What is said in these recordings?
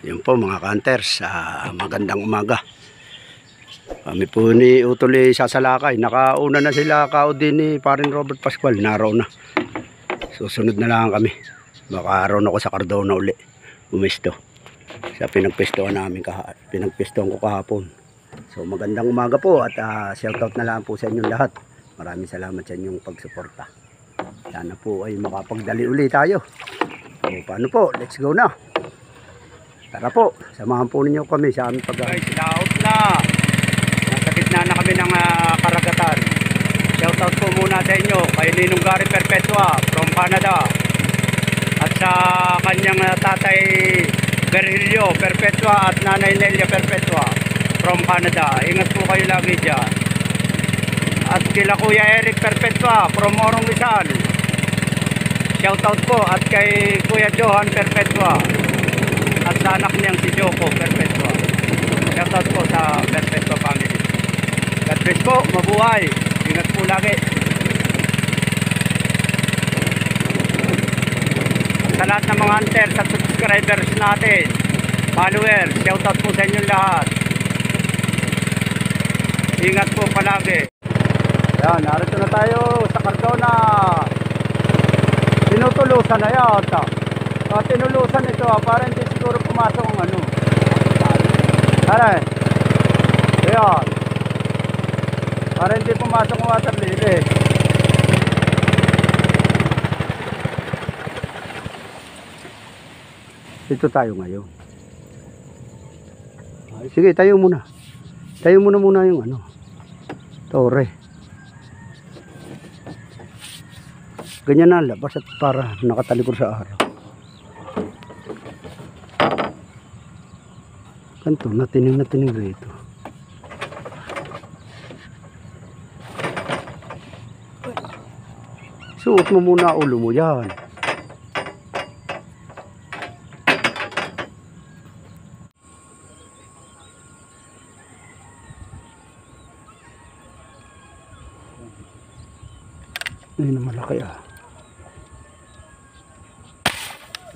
Yun po mga hunters, magandang umaga. Kami po ni Utol sasalakay. Nakauna na sila kao din ni parin Robert Pascual. Naraw na. Susunod na lang kami. Baka araw na ako sa Cardona uli. Umisto. Sa pinagpistohan namin pinagpistohan ko kahapon. So magandang umaga po at shoutout na lang po sa inyong lahat. Maraming salamat sa inyong pagsuporta. Sana po ay makapagdali uli tayo. So paano po? Let's go na. Tara po, samahan po ninyo kami sa aming pag-aaral. Guys, laot na. Nasa gitna na kami ng karagatan. Shoutout po muna sa inyo kay Ninong Gary Perpetua from Canada. At sa kanyang tatay Virgilio Perpetua at nanay Nelia Perpetua from Canada. Ingat po kayo lagi dyan. At kila Kuya Eric Perpetua from Orong Rizal. Shoutout po at kay Kuya Johan Perpetua. At sa anak niyang si Joko Perpetua. Shoutout po sa Perpetua family. God bless po, mabuhay. Ingat po lagi. Sa lahat ng mga hunters at subscribers natin, followers, shoutout po sa inyong lahat. Ingat po palagi. Yan, narito na tayo sa Cardona. Tinutulusan na yata. Tinulusan ito para hindi siguro pumasok ang ano. Aray. Ayan. Para hindi pumasok ang water lily. Dito tayo ngayon. Ay, sige, tayo muna. Tayo muna yung ano. Torre. Ganyan na labas at para nakatalikod sa araw. Kanto, natining rito. Suot mo muna ulo mo yan. Ayun na malaki ah.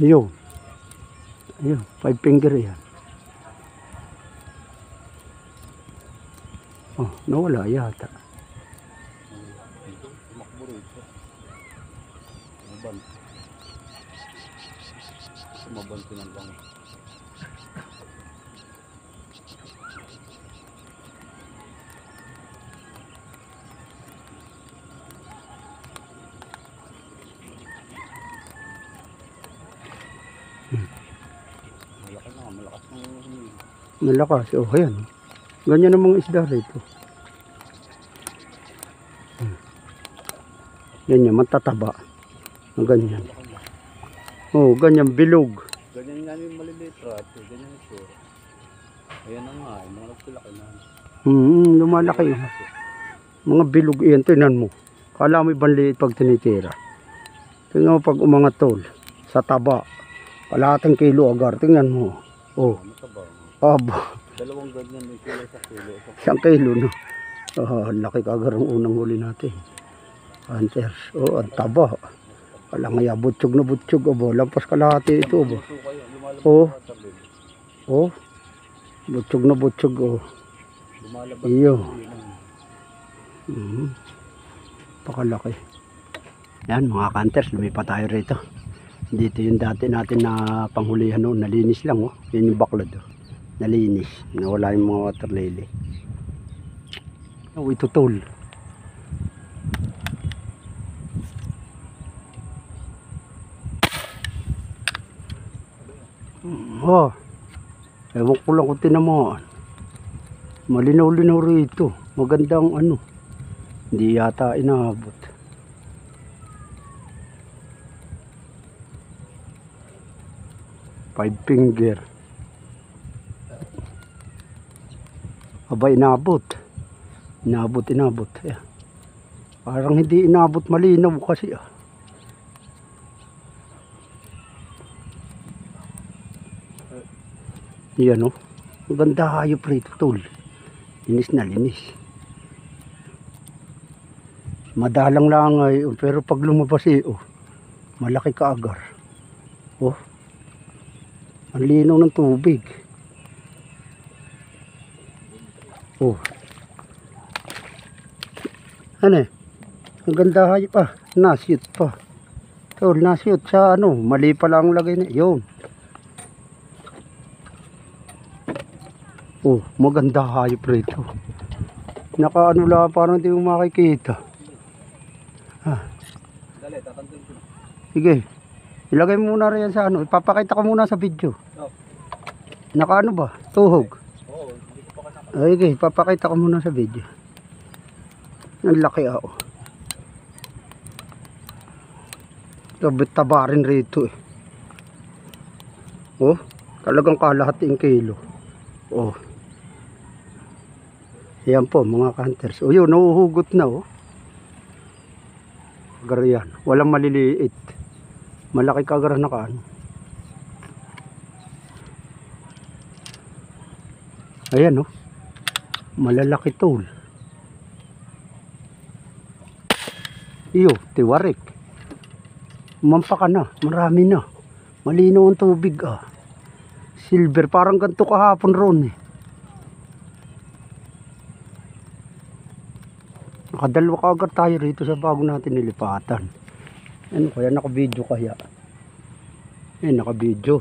Ayun. Ayun, 5 finger yan. Oh, nawala yata. Tumakbo rito. Sumabanti na lang. Malakas. Oh, ayan. Ganyan ang mga isda rito. Ganyan, matataba. Ganyan. Oh, ganyan, bilog. Ganyan nga yung maliliit rato. Ganyan yung sure. Ayan na nga. Mga nagsilaki na. Lumalaki yun. Mga bilog yan. Tingnan mo. Kala mo ibang liit pag tinitira. Tingnan mo pag umangat tol. Sa taba. Kalahating kilo agar. Tingnan mo. Oh. Mataba. Aba. Dalawang ganyan yung kilo sa kilo. 1 kilo no. Laki kagar ang unang huli natin. Hunters. Oh, ang taba. Wala nga butsyog na butsyog. Aba, lampas kalahati ito. Aba. Oh. Oh. Butsyog na butsyog. Oh. Iyo. Pakalaki. Yan mga hunters. Lumipat tayo rito. Dito yung dati natin na panghulihan noon. Nalinis lang. Oh. Yan yung baklod. Oh. Nalinis. Nawala yung mga water lily. Oh, ito tol. Oh. Ewan ko lang kung tinamaan. Malinaw-linaw rito. Magandang ano. Hindi yata inaabot. Five finger. Aba, inabot. Inabot. Ayan. Parang hindi inabot malinaw kasi ah. Yan oh. Ang ganda hayop rito tol. Linis na linis. Madalang lang ay pero pag lumabas oh, malaki ka agar. Oh. Ang linaw ng tubig. Oh. Ano eh? Ang ganda hayop pa. Nasyut pa. Tol, nasyut sa ano. Mali pala ang lagay na. Yun. Oh, maganda hayop rito. Nakaano lang, parang hindi mo makikita. Dali, tatanggal ko na. Sige. Ilagay mo muna rin yan sa ano. Ipapakita ko muna sa video. Oh. Nakaano ba? Tuhog. Oo, hindi ko pa kanaka. Ay, sige. Ipapakita ko muna sa video. Ang laki ako. Taba rin rito eh. Oh, talagang kalahating kilo. Oh. Yan po mga hunters. O yun, nahuhugot na oh. Agar yan. Walang maliliit. Malaki kagar na kaan. Ayan oh. Malalaki tol. Iyo, tiwarik. Umampa ka na. Marami na. Malinaw ang tubig ah. Silver. Parang ganito kahapon ron eh. Nakadalawa kaagad tayo rito sa bago natin nilipatan. Ano kaya naka-video kaya? Naka-video.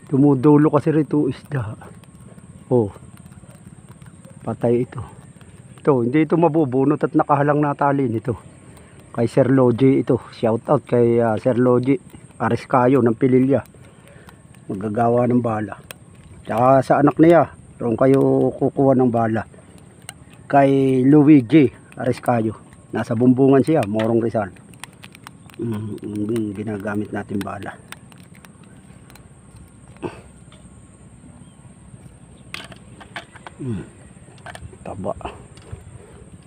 Tumudulo kasi rito isda. Oh. Patay ito. Ito, hindi ito mabubunot at nakahalang na tali nito. Kay Sir Logie ito. Shout out kay Sir Logie Ariscayo ng Pililya. Magagawa ng bala. Tsaka sa anak niya, roon kayo kukuha ng bala. Kay Luigi Ariscayo. Nasa bumbungan siya, Morong Rizal. Ginagamit natin bala. Taba.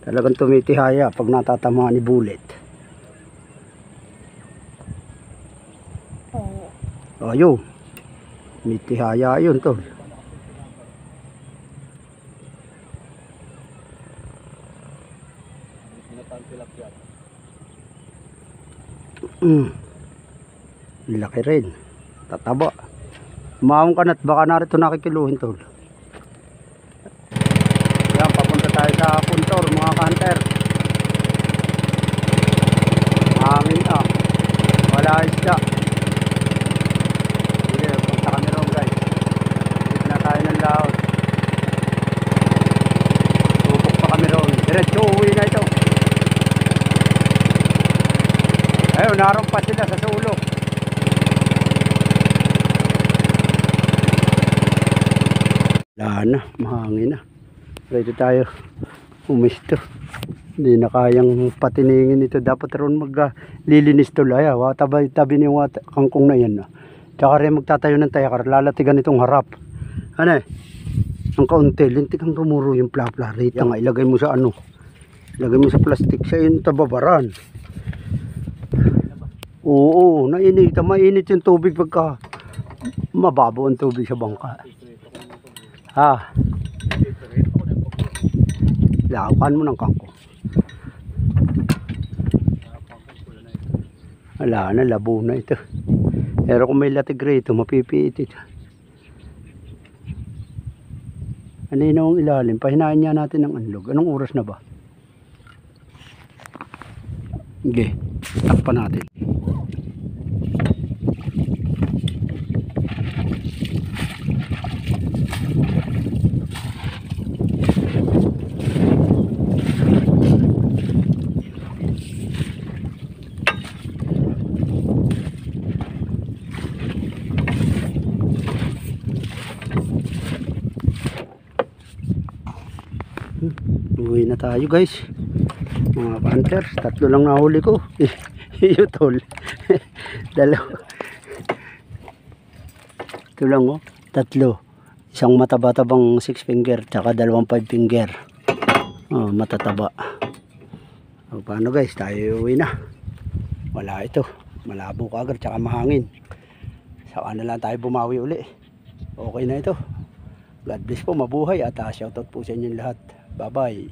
Talagang tumitihaya pag natatamaan ni bullet. Ayun. Tumitihaya yun tol. Laki rin. Tataba. Maong ka na't baka narito nakikiluhin tol. Yan, papunta tayo sa puntor mga hunter. Hangin na. Wala isda. Sige, punta kami ron guys. Dito na tayo ng laot. Tupok pa kami ron. Diretso uwi na ito. Ayun, naroon pa sila sa sulok. Wala na, mahangin na. Ready tayo umisto. Hindi na kayang patiningin ito. Dapat ron maglilinis tuloy. Tabi ni yung kangkong na yan. Tsaka rin magtatayo ng tayakar. Lalatigan itong harap. Ano eh? Ang kaunti. Lintik ang tumuro yung plapla. Rita nga. Ilagay mo sa ano. Ilagay mo sa plastic. Sa yung tababaran. Oo. Nainita. Mainit yung tubig pagka mababaw ang tubig sa bangka. Ha? Lakan mo ng kangkong. Wala na, labo na ito. Pero kung may latig rito, mapipiit ito. Ano yun ang ilalim? Pahinain niya natin ng anlog. Anong oras na ba? Okay, takpan natin. Uwi na tayo guys. Mga hunters, tatlo lang nahuli ko. Yutol. Dalawa. Ito lang oh. Tatlo. Isang mataba-tabang 6 finger tsaka dalawang 5 finger. Oh, matataba. O, paano guys? Tayo uwi na. Wala ito. Malabo kagad tsaka mahangin. Saka na lang tayo bumawi uli. Okay na ito. God bless po, mabuhay at shoutout po sa inyong lahat. Bye bye.